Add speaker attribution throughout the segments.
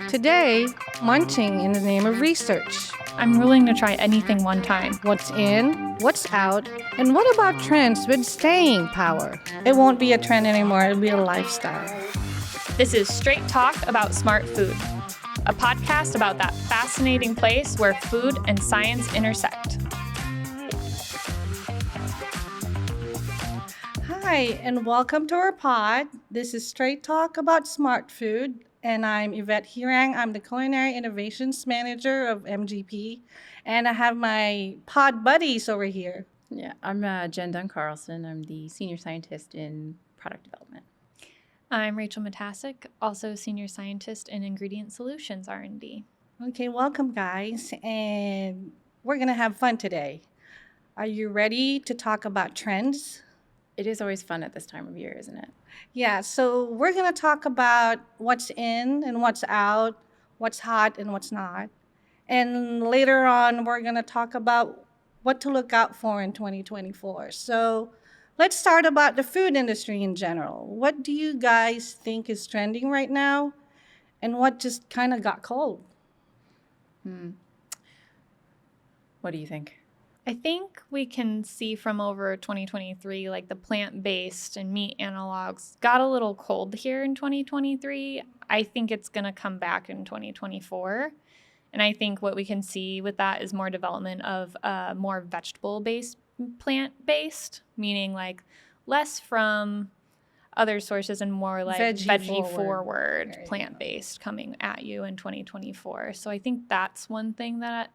Speaker 1: Today, munching in the name of research.
Speaker 2: I'm willing to try anything one time.
Speaker 1: What's in, what's out, and what about trends with staying power? It won't be a trend anymore, it'll be a lifestyle.
Speaker 2: This is Straight Talk About Smart Food, a podcast about that fascinating place where food and science intersect.
Speaker 1: Hi, and welcome to our pod. This is Straight Talk About Smart Food, and I'm Yvette Hirang. I'm the Culinary Innovations Manager of MGP, and I have my pod buddies over here.
Speaker 3: Yeah, I'm Jen Dunn Carlson. I'm the Senior Scientist in Product Development.
Speaker 2: I'm Rachel Matasic, also Senior Scientist in Ingredient Solutions R&D.
Speaker 1: Okay, welcome, guys, and we're going to have fun today. Are you ready to talk about trends?
Speaker 3: It is always fun at this time of year, isn't it?
Speaker 1: Yeah, so we're going to talk about what's in and what's out, what's hot and what's not. And later on, we're going to talk about what to look out for in 2024. So let's start about the food industry in general. What do you guys think is trending right now? And what just kind of got cold?
Speaker 3: What do you think?
Speaker 2: I think we can see from over 2023, like the plant-based and meat analogs got a little cold here in 2023. I think it's going to come back in 2024. And I think what we can see with that is more development of more vegetable-based, plant-based, meaning like less from other sources and more like veggie forward plant-based coming at you in 2024. So I think that's one thing that,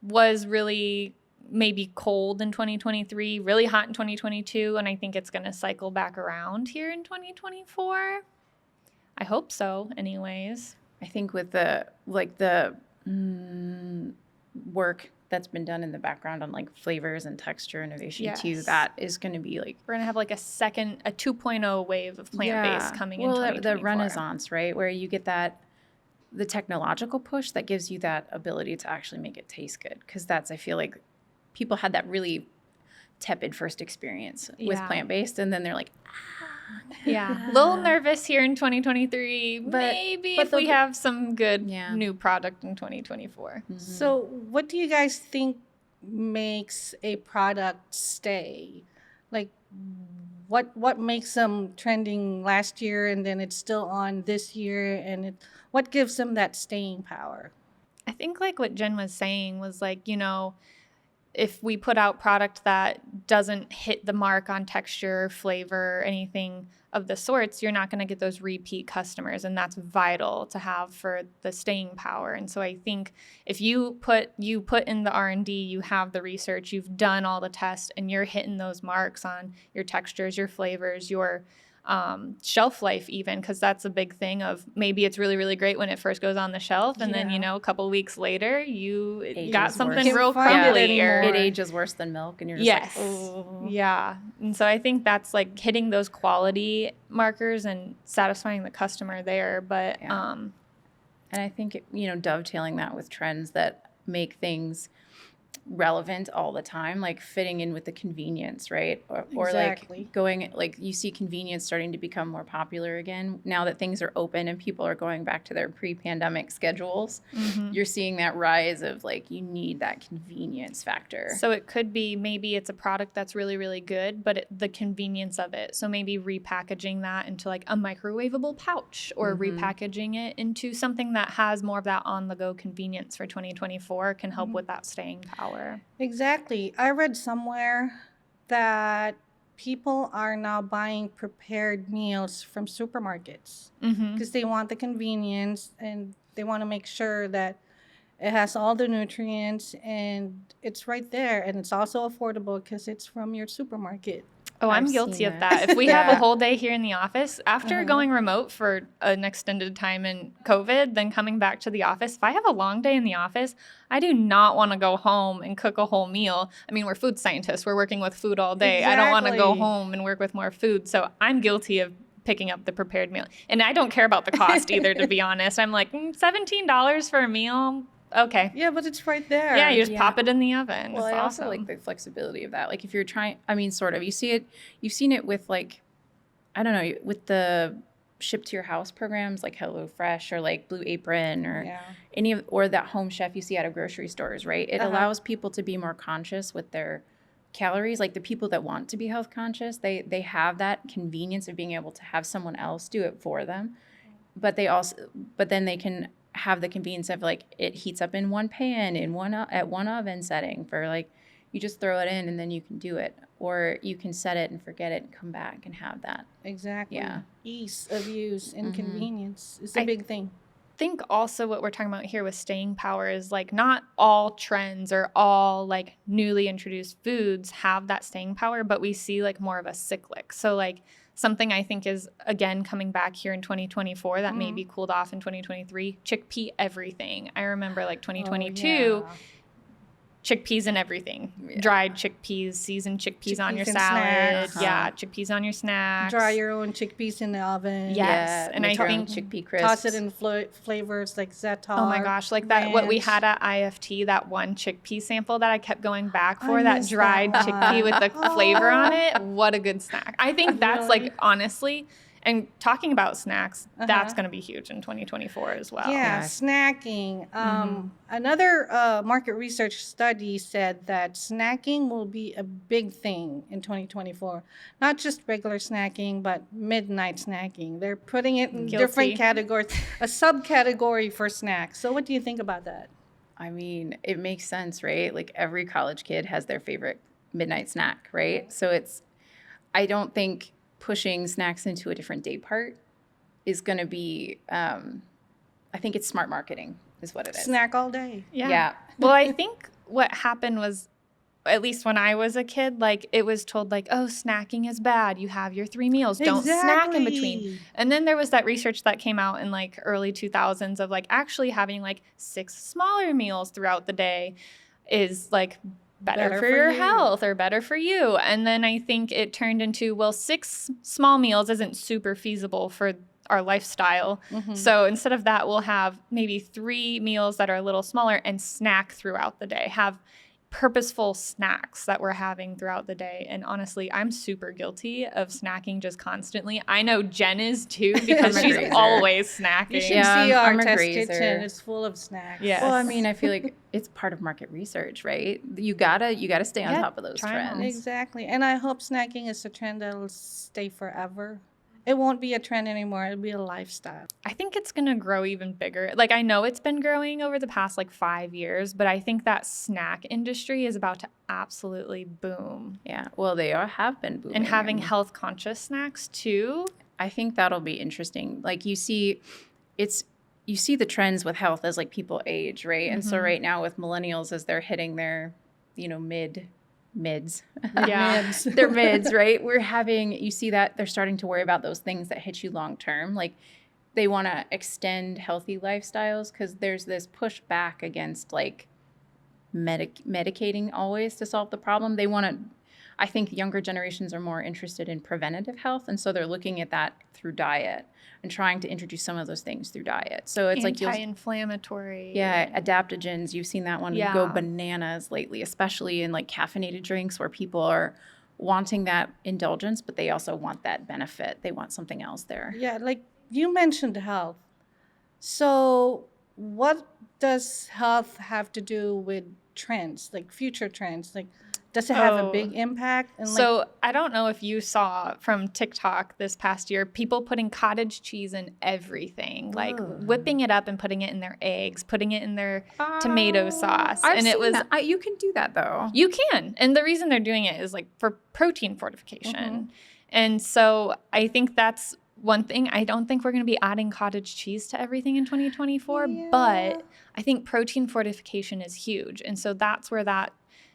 Speaker 2: was really maybe cold in 2023, really hot in 2022, and I think it's going to cycle back around here in 2024. I hope so, anyways.
Speaker 3: I think with the work that's been done in the background on like flavors and texture innovation too, that is going to be like
Speaker 2: we're going to have like a 2.0 wave of plant-based coming in 2024.
Speaker 3: The renaissance, right, where you get that the technological push that gives you that ability to actually make it taste good. Because I feel like people had that really tepid first experience with plant-based, and then they're like,
Speaker 2: a little nervous here in 2023. But if we have some good new product in 2024.
Speaker 1: Mm-hmm. So what do you guys think makes a product stay? Like, what makes them trending last year and then it's still on this year, and what gives them that staying power?
Speaker 2: I think like what Jen was saying was like, if we put out product that doesn't hit the mark on texture, flavor, anything of the sorts, you're not going to get those repeat customers, and that's vital to have for the staying power. And so I think if you put in the R&D, you have the research, you've done all the tests, and you're hitting those marks on your textures, your flavors, your shelf life even, because that's a big thing of maybe it's really, really great when it first goes on the shelf, and then, a couple weeks later, you got something real crumbly.
Speaker 3: It ages worse than milk, and you're just like, oh.
Speaker 2: Yeah. And so I think that's like hitting those quality markers and satisfying the customer there. But,
Speaker 3: and I think, dovetailing that with trends that make things relevant all the time, like fitting in with the convenience, right? Or
Speaker 1: exactly.
Speaker 3: Like going, like you see convenience starting to become more popular again now that things are open and people are going back to their pre-pandemic schedules. Mm-hmm. You're seeing that rise of like, you need that convenience factor.
Speaker 2: So it could be maybe it's a product that's really, really good, but the convenience of it. So maybe repackaging that into like a microwavable pouch, or repackaging it into something that has more of that on-the-go convenience for 2024 can help with that staying power.
Speaker 1: Exactly. I read somewhere that people are now buying prepared meals from supermarkets because they want the convenience, and they want to make sure that it has all the nutrients and it's right there, and it's also affordable because it's from your supermarket.
Speaker 2: Oh, I'm guilty of that. If we have a whole day here in the office, after going remote for an extended time in COVID, then coming back to the office, if I have a long day in the office, I do not want to go home and cook a whole meal. I mean, we're food scientists. We're working with food all day. Exactly. I don't want to go home and work with more food. So I'm guilty of picking up the prepared meal. And I don't care about the cost either, to be honest. I'm like, $17 for a meal? Okay.
Speaker 1: Yeah, but it's right there.
Speaker 2: Yeah, you just pop it in the oven.
Speaker 3: Well,
Speaker 2: it's
Speaker 3: I
Speaker 2: awesome.
Speaker 3: also like the flexibility of that. Like if you're trying, I mean, sort of, you've seen it with like, I don't know, with the ship to your house programs like HelloFresh or like Blue Apron or
Speaker 1: Yeah.
Speaker 3: or that Home Chef you see out of grocery stores, right? It allows people to be more conscious with their calories. Like the people that want to be health conscious, they have that convenience of being able to have someone else do it for them. But then they can have the convenience of like it heats up in one pan at one oven setting for like you just throw it in and then you can do it, or you can set it and forget it and come back and have that.
Speaker 1: Exactly.
Speaker 3: Yeah.
Speaker 1: Ease of use and convenience is a big thing.
Speaker 2: Think also what we're talking about here with staying power is like not all trends or all like newly introduced foods have that staying power, but we see like more of a cyclic. So like something I think is again coming back here in 2024 that maybe cooled off in 2023, chickpea everything. I remember like 2022, chickpeas and everything.
Speaker 3: Yeah.
Speaker 2: Dried chickpeas, seasoned chickpeas on
Speaker 1: Chickpeas
Speaker 2: your
Speaker 1: and
Speaker 2: salad.
Speaker 1: snacks.
Speaker 2: Yeah, chickpeas on your snacks.
Speaker 1: Dry your own chickpeas in the oven.
Speaker 2: Yes,
Speaker 3: Yeah,
Speaker 2: and
Speaker 3: make
Speaker 2: I
Speaker 3: your own
Speaker 2: think
Speaker 3: chickpea crisps.
Speaker 1: Toss it in flavors like za'atar.
Speaker 2: oh my gosh, like that what we
Speaker 1: ranch.
Speaker 2: had at IFT, that one chickpea sample that I kept going back for,
Speaker 1: I
Speaker 2: that
Speaker 1: missed that
Speaker 2: dried
Speaker 1: one.
Speaker 2: chickpea with the flavor on it. What a good snack. I think that's
Speaker 1: Really?
Speaker 2: like honestly, and talking about snacks, that's going to be huge in 2024 as well.
Speaker 1: Yeah,
Speaker 3: Yeah.
Speaker 1: snacking. Another market research study said that snacking will be a big thing in 2024. Not just regular snacking, but midnight snacking. They're putting it in different
Speaker 2: Guilty.
Speaker 1: categories, a subcategory for snacks. So, what do you think about that?
Speaker 3: I mean, it makes sense, right? Like every college kid has their favorite midnight snack, right? So I don't think pushing snacks into a different day part is going to be, I think it's smart marketing is what it is.
Speaker 1: Snack all day.
Speaker 3: Yeah.
Speaker 2: Well, I think what happened was, at least when I was a kid, like it was told like, oh, snacking is bad. You have your 3 meals. Don't snack in between.
Speaker 1: Exactly.
Speaker 2: And then there was that research that came out in like early 2000s of like actually having like 6 smaller meals throughout the day is like better for your
Speaker 1: you.
Speaker 2: health or better for you. And then I think it turned into, well, 6 small meals isn't super feasible for our lifestyle. So instead of that, we'll have maybe 3 meals that are a little smaller and snack throughout the day. Have purposeful snacks that we're having throughout the day. And honestly, I'm super guilty of snacking just constantly. I know Jen is too because
Speaker 3: I'm a
Speaker 2: she's
Speaker 3: grazer.
Speaker 2: always
Speaker 1: You
Speaker 2: snacking.
Speaker 1: should
Speaker 3: Yeah,
Speaker 1: see our
Speaker 3: I'm a
Speaker 1: test
Speaker 3: grazer.
Speaker 1: kitchen. It's full of snacks.
Speaker 2: Yes.
Speaker 3: Well, I mean, I feel like it's part of market research, right? You gotta stay on
Speaker 2: Yeah,
Speaker 3: top of those
Speaker 2: try 'em out.
Speaker 3: trends.
Speaker 1: Exactly. And I hope snacking is a trend that'll stay forever. It won't be a trend anymore. It'll be a lifestyle.
Speaker 2: I think it's going to grow even bigger. Like, I know it's been growing over the past like 5 years, but I think that snack industry is about to absolutely boom.
Speaker 3: Yeah. Well, have been booming.
Speaker 2: And having
Speaker 3: and
Speaker 2: health conscious snacks too.
Speaker 3: I think that'll be interesting. Like you see the trends with health as like people age, right? And so right now with millennials as they're hitting their, mids.
Speaker 2: Yeah.
Speaker 3: They're mids, right? You see that they're starting to worry about those things that hit you long term. Like they want to extend healthy lifestyles because there's this pushback against like medicating always to solve the problem. I think younger generations are more interested in preventative health. And so they're looking at that through diet and trying to introduce some of those things through diet. So it's like
Speaker 2: anti-inflammatory.
Speaker 3: adaptogens. You've seen that one
Speaker 2: Yeah.
Speaker 3: go bananas lately, especially in like caffeinated drinks where people are wanting that indulgence, but they also want that benefit. They want something else there.
Speaker 1: Yeah, like you mentioned health. So, what does health have to do with trends, like future trends? Like, does it have a big impact? And
Speaker 2: So I don't know if you saw from TikTok this past year, people putting cottage cheese in everything, like whipping it up and putting it in their eggs, putting it in their tomato sauce.
Speaker 3: I've
Speaker 2: and it
Speaker 3: seen
Speaker 2: was
Speaker 3: that. You can do that though.
Speaker 2: You can. And the reason they're doing it is like for protein fortification. And so I think that's one thing. I don't think we're going to be adding cottage cheese to everything in 2024, but I think protein fortification is huge. And so that's where that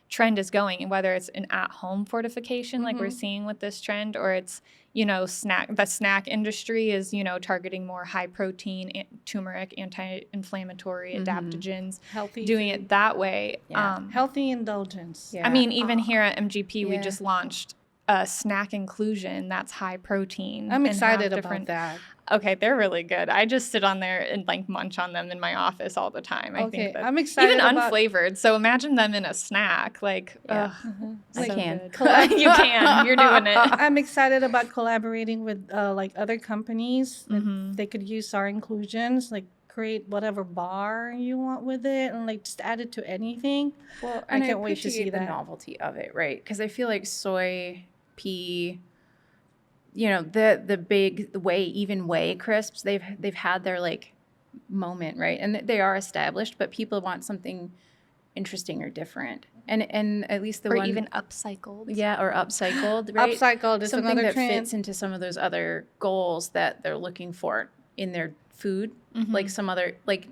Speaker 2: trend is going, and whether it's an at-home fortification like we're seeing with this trend, or it's the snack industry is targeting more high protein, turmeric, anti-inflammatory adaptogens,
Speaker 1: healthy,
Speaker 2: doing it that way.
Speaker 3: Yeah.
Speaker 1: healthy indulgence.
Speaker 3: Yeah.
Speaker 2: I mean, even here at MGP, we
Speaker 3: Yeah.
Speaker 2: just launched a snack inclusion that's high protein.
Speaker 1: I'm
Speaker 2: and have
Speaker 1: excited about
Speaker 2: different-
Speaker 1: that.
Speaker 2: Okay, they're really good. I just sit on there and like munch on them in my office all the time. I
Speaker 1: Okay,
Speaker 2: think that
Speaker 1: I'm excited
Speaker 2: even
Speaker 1: about-
Speaker 2: unflavored. So imagine them in a snack. Like,
Speaker 3: Yeah.
Speaker 2: ugh,
Speaker 3: I
Speaker 2: so
Speaker 3: can.
Speaker 2: good. You can. You're doing it.
Speaker 1: I'm excited about collaborating with like other companies that
Speaker 2: Mhm.
Speaker 1: they could use our inclusions, like create whatever bar you want with it, and like just add it to anything.
Speaker 3: Well,
Speaker 1: I
Speaker 3: and I
Speaker 1: can't wait to see
Speaker 3: appreciate the
Speaker 1: that.
Speaker 3: novelty of it, right? Because I feel like soy, pea, you know, the big whey crisps, they've had their like moment, right? And they are established, but people want something interesting or different. And at least the
Speaker 2: Or
Speaker 3: one,
Speaker 2: even upcycled.
Speaker 3: yeah, or upcycled, right?
Speaker 1: Upcycled is
Speaker 3: Something
Speaker 1: another
Speaker 3: that
Speaker 1: trend.
Speaker 3: fits into some of those other goals that they're looking for in their food, like some other like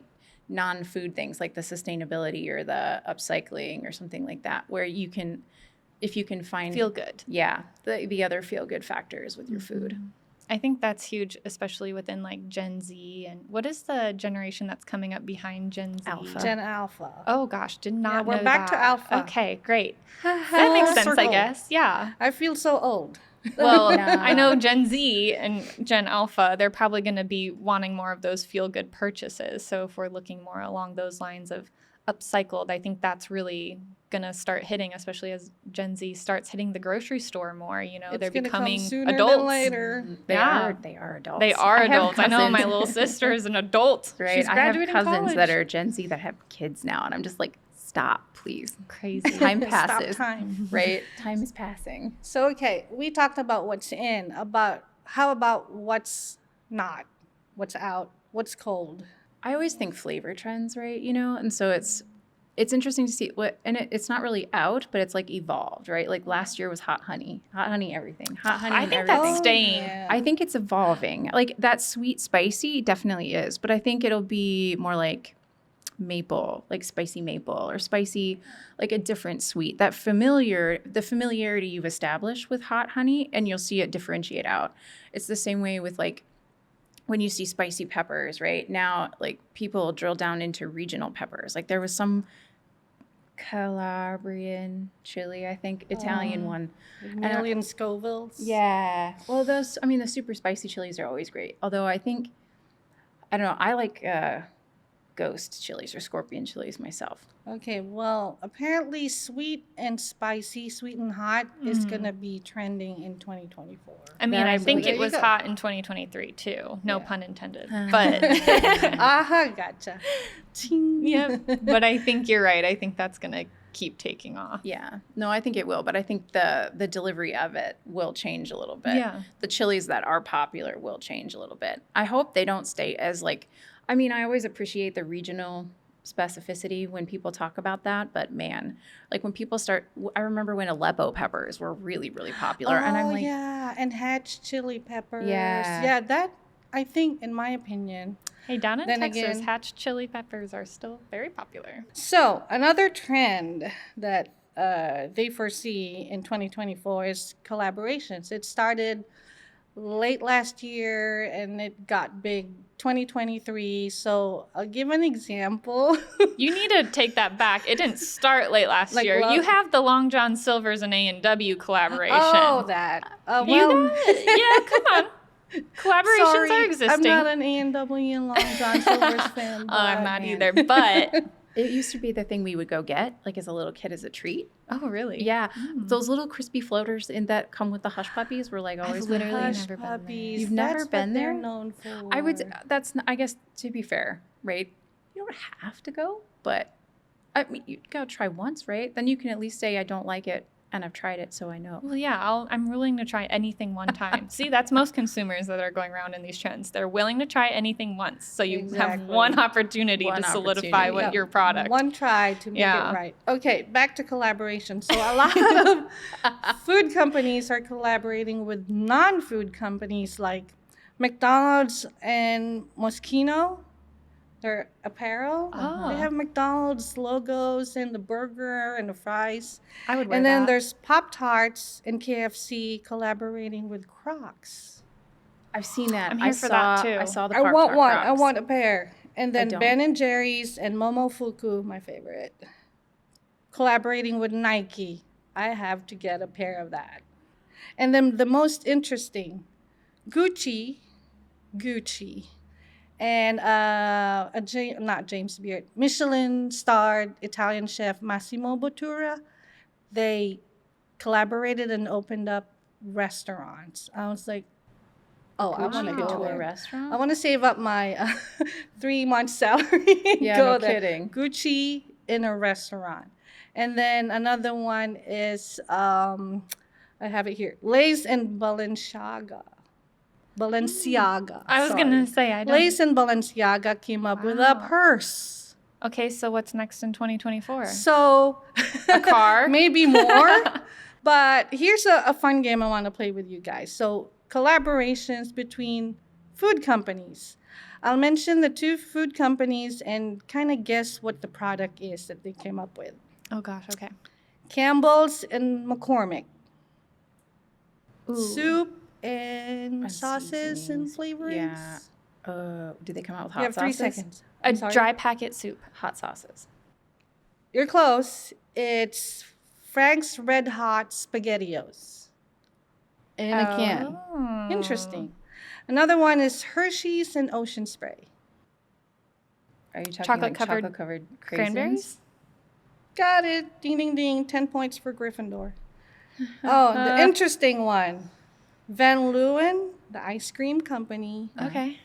Speaker 3: non-food things like the sustainability or the upcycling or something like that, where you can, if you can find
Speaker 2: Feel good.
Speaker 3: yeah, the other feel good factors with your food.
Speaker 2: I think that's huge, especially within like Gen Z. And what is the generation that's coming up behind Gen Z?
Speaker 3: Alpha.
Speaker 1: Gen Alpha.
Speaker 2: Oh gosh, did not
Speaker 1: we're
Speaker 2: know
Speaker 1: back to
Speaker 2: that.
Speaker 1: alpha.
Speaker 2: Okay, great. That
Speaker 1: Full
Speaker 2: makes sense, I
Speaker 1: circle.
Speaker 2: guess. Yeah.
Speaker 1: I feel so old.
Speaker 2: Well,
Speaker 3: Nah.
Speaker 2: I know Gen Z and Gen Alpha, they're probably going to be wanting more of those feel good purchases. So if we're looking more along those lines of upcycled, I think that's really going to start hitting, especially as Gen Z starts hitting the grocery store more. You know,
Speaker 1: It's
Speaker 2: they're
Speaker 1: gonna
Speaker 2: becoming
Speaker 1: come sooner
Speaker 2: adults.
Speaker 1: than later.
Speaker 3: They
Speaker 2: Yeah.
Speaker 3: they are adults.
Speaker 2: They are
Speaker 3: I have
Speaker 2: adults. I know my
Speaker 3: cousins-
Speaker 2: little sister is an adult.
Speaker 3: right.
Speaker 2: She's
Speaker 3: I have
Speaker 2: graduating
Speaker 3: cousins that
Speaker 2: college.
Speaker 3: are Gen Z that have kids now, and I'm just like, stop, please.
Speaker 2: Crazy.
Speaker 3: Time
Speaker 1: Stop
Speaker 3: passes,
Speaker 1: time.
Speaker 3: right? Time is passing.
Speaker 1: So okay, we talked about what's in. How about what's not? What's out? What's cold?
Speaker 3: I always think flavor trends, right? You know, and so it's interesting to see what, and it's not really out, but it's like evolved, right? Like last year was hot honey everything, hot honey.
Speaker 2: I
Speaker 3: and
Speaker 2: think
Speaker 3: everything.
Speaker 2: that's staying.
Speaker 1: yeah.
Speaker 3: I think it's evolving. Like that sweet spicy definitely is, but I think it'll be more like maple, like spicy maple or spicy, like a different sweet. The familiarity you've established with hot honey, and you'll see it differentiate out. It's the same way with like when you see spicy peppers, right? Now, like people drill down into regional peppers. Like there was some Calabrian chili, I think, Italian one.
Speaker 1: Million Scovilles.
Speaker 3: Yeah. Well, those, I mean, the super spicy chilies are always great. Although I think, I don't know, I like ghost chilies or scorpion chilies myself.
Speaker 1: Okay, well, apparently sweet and spicy, sweet and hot is going to be trending in 2024.
Speaker 2: I mean,
Speaker 3: That
Speaker 2: I
Speaker 3: I
Speaker 2: think
Speaker 3: believe.
Speaker 2: it
Speaker 1: There
Speaker 2: was
Speaker 1: you go.
Speaker 2: hot in 2023 too. No
Speaker 1: Yeah.
Speaker 2: pun intended.
Speaker 3: Uh.
Speaker 2: But
Speaker 1: Aha, gotcha. Ting.
Speaker 2: yeah, but I think you're right. I think that's going to keep taking off.
Speaker 3: Yeah. No, I think it will, but I think the delivery of it will change a little bit.
Speaker 2: Yeah.
Speaker 3: The chilies that are popular will change a little bit. I hope they don't stay as like, I mean, I always appreciate the regional specificity when people talk about that, but man, like when people start, I remember when Aleppo peppers were really, really popular, and I'm
Speaker 1: Oh,
Speaker 3: like,
Speaker 1: yeah, and hatch chili peppers.
Speaker 3: Yeah.
Speaker 1: Yeah, that, I think, in my opinion.
Speaker 2: Hey, down in
Speaker 1: Then
Speaker 2: Texas,
Speaker 1: again-
Speaker 2: hatch chili peppers are still very popular.
Speaker 1: So, another trend that they foresee in 2024 is collaborations. It started late last year and it got big 2023. So, I'll give an example.
Speaker 2: You need to take that back. It didn't start late last
Speaker 1: Like
Speaker 2: year.
Speaker 1: what?
Speaker 2: You have the Long John Silver's and A&W collaboration.
Speaker 1: Oh, that.
Speaker 2: You
Speaker 1: Well,
Speaker 2: yeah, come on. Collaborations
Speaker 1: sorry,
Speaker 2: are existing.
Speaker 1: I'm not an A&W and Long John Silver's fan.
Speaker 2: Oh, I'm
Speaker 1: but
Speaker 2: not
Speaker 1: man.
Speaker 2: either, but
Speaker 3: it used to be the thing we would go get, like as a little kid as a treat.
Speaker 2: oh, really?
Speaker 3: Yeah, those little crispy floaters in that come with the hush puppies were like always.
Speaker 2: literally
Speaker 3: my
Speaker 1: Hush
Speaker 2: never been there.
Speaker 1: puppies.
Speaker 3: You've never
Speaker 1: That's
Speaker 3: been
Speaker 1: what they're
Speaker 3: there?
Speaker 1: known for.
Speaker 3: I would. That's. I guess to be fair, right? You don't have to go, but I mean, you gotta try once, right? Then you can at least say I don't like it, and I've tried it, so I know.
Speaker 2: Well, yeah, I'm willing to try anything one time. See, that's most consumers that are going around in these trends. They're willing to try anything once. So you have
Speaker 1: Exactly.
Speaker 2: one opportunity
Speaker 3: One
Speaker 2: to solidify
Speaker 3: opportunity.
Speaker 2: what
Speaker 1: Yeah,
Speaker 2: your product.
Speaker 1: One try to make
Speaker 2: Yeah.
Speaker 1: it right. Okay, back to collaboration. So a lot of food companies are collaborating with non-food companies like McDonald's and Moschino. Their apparel.
Speaker 2: Oh.
Speaker 1: They have McDonald's logos and the burger and the fries.
Speaker 2: I would wear
Speaker 1: And then
Speaker 2: that.
Speaker 1: there's Pop Tarts and KFC collaborating with Crocs.
Speaker 3: I've seen that.
Speaker 2: I'm here for that, too.
Speaker 3: I saw the.
Speaker 1: I want
Speaker 3: Pop-Tart
Speaker 1: one. I
Speaker 3: Crocs.
Speaker 1: want a pair. And then
Speaker 3: don't.
Speaker 1: Ben and Jerry's and Momofuku, my favorite, collaborating with Nike. I have to get a pair of that. And then the most interesting, Gucci, and not James Beard, Michelin-starred Italian chef Massimo Bottura. They collaborated and opened up restaurants. I was like, oh, I want to
Speaker 3: Gucci
Speaker 1: go
Speaker 3: to a
Speaker 1: there.
Speaker 3: restaurant?
Speaker 1: I want to save up my 3 months salary and
Speaker 3: Yeah,
Speaker 1: go
Speaker 3: no
Speaker 1: there.
Speaker 3: kidding.
Speaker 1: Gucci in a restaurant. And then another one is, I have it here, Lays and Balenciaga.
Speaker 2: I was gonna say I don't.
Speaker 1: Lays and Balenciaga came up with a
Speaker 2: Wow.
Speaker 1: purse.
Speaker 2: Okay, so what's next in 2024?
Speaker 1: So
Speaker 2: A car?
Speaker 1: maybe more. But here's a fun game I want to play with you guys. So collaborations between food companies. I'll mention the 2 food companies and kind of guess what the product is that they came up with.
Speaker 2: Oh gosh, okay.
Speaker 1: Campbell's and McCormick.
Speaker 2: Ooh.
Speaker 1: Soup and
Speaker 3: And
Speaker 1: sauces and
Speaker 3: seasonings.
Speaker 1: flavorings.
Speaker 3: Yeah. Do they come out with hot
Speaker 1: You have 3
Speaker 3: sauces?
Speaker 1: seconds.
Speaker 2: A
Speaker 1: I'm sorry.
Speaker 2: dry packet soup.
Speaker 3: Hot sauces.
Speaker 1: You're close. It's Frank's Red Hot SpaghettiOs. And again,
Speaker 2: Oh.
Speaker 1: interesting. Another one is Hershey's and Ocean Spray.
Speaker 3: Are you talking
Speaker 2: Chocolate-covered
Speaker 3: chocolate-covered
Speaker 2: Cranberries?
Speaker 1: Got it. Ding, ding, ding. 10 points for Gryffindor. Oh, the interesting one. Van Leeuwen, the ice cream company,
Speaker 2: Okay.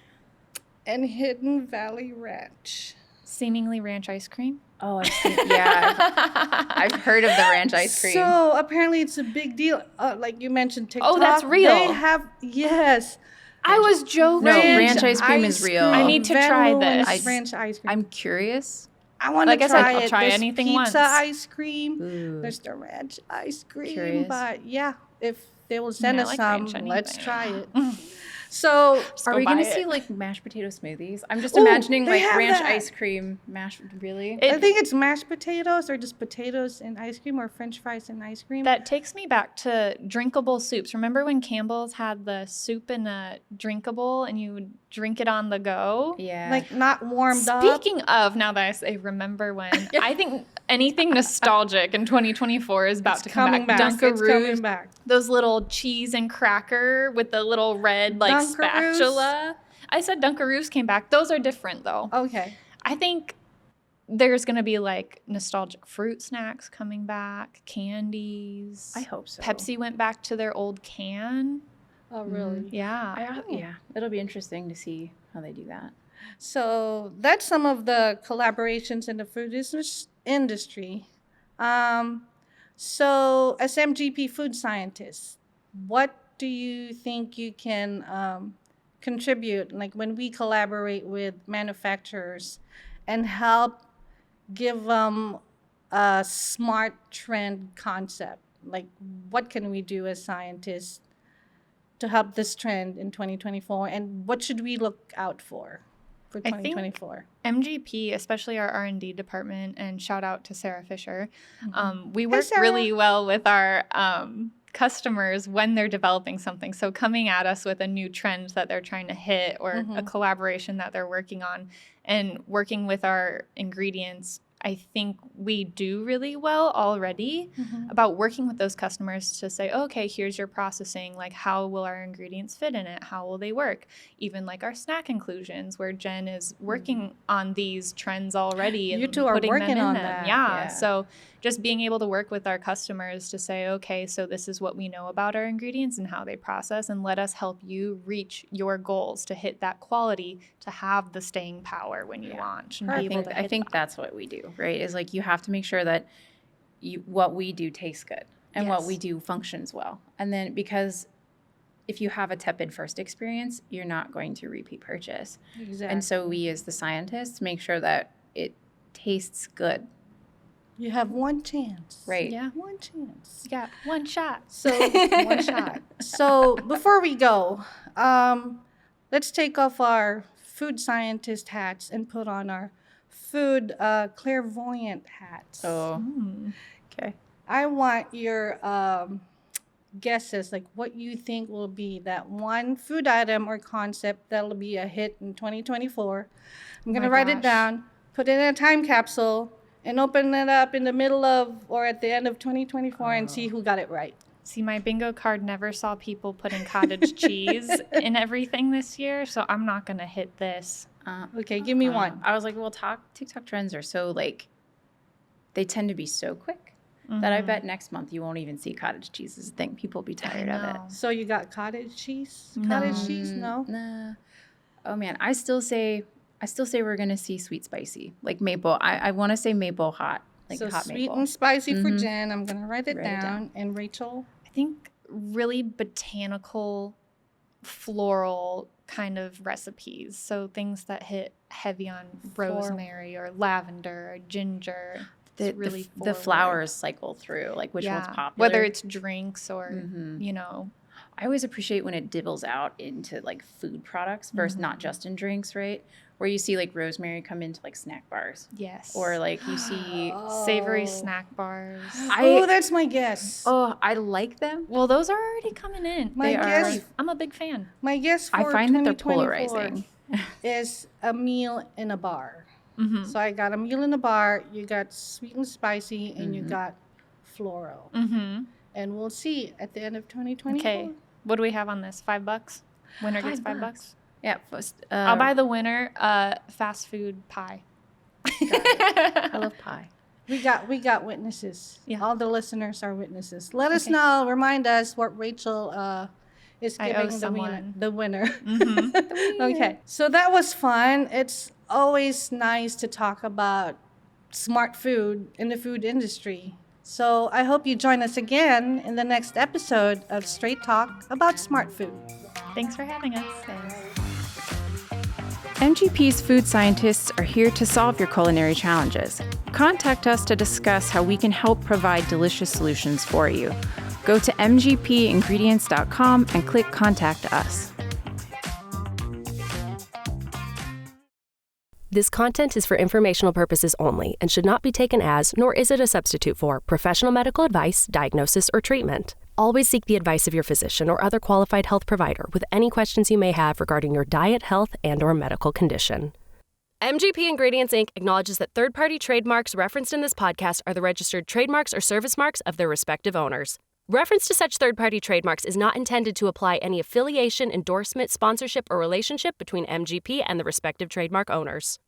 Speaker 1: and Hidden Valley Ranch.
Speaker 2: Seemingly ranch ice cream.
Speaker 3: Oh, I've seen, yeah. I've heard of the ranch ice cream.
Speaker 1: So apparently it's a big deal. Like you mentioned, TikTok.
Speaker 2: that's real.
Speaker 1: They have, yes.
Speaker 2: I was joking.
Speaker 3: No, ranch ice cream is real.
Speaker 2: I need to
Speaker 1: Van
Speaker 2: try
Speaker 1: Leeuwen's
Speaker 2: this.
Speaker 1: ranch ice cream.
Speaker 3: I'm curious.
Speaker 1: I want
Speaker 2: Like
Speaker 1: to
Speaker 2: I said,
Speaker 1: try
Speaker 2: I'll
Speaker 1: it.
Speaker 2: try
Speaker 1: There's
Speaker 2: anything
Speaker 1: pizza
Speaker 2: once.
Speaker 1: ice cream.
Speaker 3: Ooh.
Speaker 1: There's the ranch ice cream.
Speaker 3: Curious.
Speaker 1: But yeah, if they will send
Speaker 2: I
Speaker 1: us
Speaker 2: like
Speaker 1: some,
Speaker 2: ranch
Speaker 1: let's
Speaker 2: anything.
Speaker 1: try it. So
Speaker 3: Are
Speaker 2: go
Speaker 3: we
Speaker 2: buy
Speaker 3: going to
Speaker 2: it.
Speaker 3: see like mashed potato smoothies? I'm just
Speaker 1: Ooh,
Speaker 3: imagining
Speaker 1: they
Speaker 3: like
Speaker 1: have
Speaker 3: ranch
Speaker 1: that.
Speaker 3: ice cream mashed. Really?
Speaker 2: It-
Speaker 1: I think it's mashed potatoes or just potatoes and ice cream or French fries and ice cream.
Speaker 2: That takes me back to drinkable soups. Remember when Campbell's had the soup in a drinkable and you would drink it on the go?
Speaker 3: Yeah.
Speaker 1: like not warmed up.
Speaker 2: Speaking of, now that I say remember when, I think anything nostalgic in 2024 is about
Speaker 1: It's
Speaker 2: to come
Speaker 1: coming
Speaker 2: back.
Speaker 1: back. It's coming
Speaker 2: Dunkaroos,
Speaker 1: back.
Speaker 2: those little cheese and cracker with the little red like
Speaker 1: Dunkaroos?
Speaker 2: spatula. I said Dunkaroos came back. Those are different though.
Speaker 1: Okay.
Speaker 2: I think there's going to be like nostalgic fruit snacks coming back, candies.
Speaker 3: I hope so.
Speaker 2: Pepsi went back to their old can.
Speaker 1: Oh, really?
Speaker 2: Yeah.
Speaker 3: Yeah. It'll be interesting to see how they do that.
Speaker 1: So that's some of the collaborations in the food industry. So as MGP food scientists, what do you think you can contribute, like when we collaborate with manufacturers and help give them a smart trend concept? Like what can we do as scientists to help this trend in 2024, and what should we look out for
Speaker 2: I think
Speaker 1: 2024?
Speaker 2: MGP, especially our R&D department, and shout out to Sarah Fisher. We
Speaker 1: Hi,
Speaker 2: work
Speaker 1: Sarah.
Speaker 2: really well with our customers when they're developing something. So coming at us with a new trend that they're trying to hit or a collaboration that they're working on and working with our ingredients, I think we do really well already about working with those customers to say, okay, here's your processing. Like, how will our ingredients fit in it? How will they work? Even like our snack inclusions, where Jen is working on these trends already and
Speaker 1: You two are
Speaker 2: putting
Speaker 1: working
Speaker 2: them in
Speaker 1: on
Speaker 2: them.
Speaker 1: that.
Speaker 2: Yeah.
Speaker 3: Yeah.
Speaker 2: So just being able to work with our customers to say, okay, so this is what we know about our ingredients and how they process, and let us help you reach your goals to hit that quality, to have the staying power when you launch. And be able to
Speaker 3: I
Speaker 2: hit
Speaker 3: think that's what we do, right? Is like you have to make sure that what we do tastes good and what
Speaker 2: Yes.
Speaker 3: we do functions well. And then because if you have a tepid first experience, you're not going to repeat purchase.
Speaker 1: Exactly.
Speaker 3: And so we as the scientists make sure that it tastes good,
Speaker 1: you have one chance.
Speaker 3: right?
Speaker 2: Yeah.
Speaker 1: One chance.
Speaker 2: Yeah, one shot.
Speaker 1: So one shot. So before we go, let's take off our food scientist hats and put on our food clairvoyant hats.
Speaker 3: So, okay.
Speaker 1: I want your guesses, like what you think will be that one food item or concept that'll be a hit in 2024. I'm going to
Speaker 2: my
Speaker 1: write it
Speaker 2: gosh.
Speaker 1: down, put it in a time capsule, and open it up in the middle of or at the end of 2024 and see who got it right.
Speaker 2: See, my bingo card never saw people putting cottage cheese in everything this year, so I'm not going to hit this.
Speaker 1: Okay, give me one.
Speaker 3: I was like, well, TikTok trends are so like, they tend to be so quick that I bet next month you won't even see cottage cheese as a thing. People will be tired of it.
Speaker 2: know.
Speaker 1: So you got cottage cheese?
Speaker 2: No.
Speaker 1: Cottage cheese? No.
Speaker 3: Nah. Oh man, I still say we're gonna see sweet spicy, like maple. I want to say maple hot, like
Speaker 1: So
Speaker 3: hot
Speaker 1: sweet
Speaker 3: maple.
Speaker 1: and spicy for Jen. I'm gonna write it
Speaker 3: Write it
Speaker 1: down.
Speaker 3: down.
Speaker 1: And Rachel?
Speaker 2: I think really botanical, floral kind of recipes. So things that hit heavy on rosemary or lavender or ginger. It's really
Speaker 3: the
Speaker 2: forward.
Speaker 3: flowers cycle through, like which one's popular.
Speaker 2: Whether it's drinks or, you know.
Speaker 3: I always appreciate when it dibbles out into like food products versus not just in drinks, right? Where you see like rosemary come into like snack bars,
Speaker 2: Yes.
Speaker 3: or like you see.
Speaker 2: Savory snack bars.
Speaker 1: Oh, that's my guess.
Speaker 3: Oh, I like them.
Speaker 2: Well, those are already coming in.
Speaker 1: My guess.
Speaker 2: I'm a big fan.
Speaker 1: My guess for
Speaker 3: I find that they're
Speaker 1: 2024
Speaker 3: polarizing.
Speaker 1: is a meal in a bar.
Speaker 2: Mm-hmm.
Speaker 1: So I got a meal in a bar. You got sweet and spicy, and you got floral.
Speaker 2: Mm-hmm.
Speaker 1: And we'll see at the end of 2024.
Speaker 2: Okay. What do we have on this? $5? Winner gets $5.
Speaker 3: Yeah, first,
Speaker 2: I'll buy the winner fast food pie.
Speaker 3: I love pie.
Speaker 1: We got witnesses.
Speaker 2: Yeah.
Speaker 1: All the listeners are witnesses. Let us know. Remind us what Rachel is
Speaker 2: I owe
Speaker 1: giving
Speaker 2: someone.
Speaker 1: the winner.
Speaker 2: Mm-hmm.
Speaker 1: Okay. So that was fun. It's always nice to talk about smart food in the food industry. So I hope you join us again in the next episode of Straight Talk about smart food.
Speaker 2: Thanks for having us.
Speaker 3: MGP's food scientists are here to solve your culinary challenges. Contact us to discuss how we can help provide delicious solutions for you. Go to mgpingredients.com and click Contact Us.
Speaker 4: This content is for informational purposes only and should not be taken as, nor is it a substitute for, professional medical advice, diagnosis, or treatment. Always seek the advice of your physician or other qualified health provider with any questions you may have regarding your diet, health, and/or medical condition. MGP Ingredients Inc. acknowledges that third-party trademarks referenced in this podcast are the registered trademarks or service marks of their respective owners. Reference to such third-party trademarks is not intended to apply any affiliation, endorsement, sponsorship, or relationship between MGP and the respective trademark owners.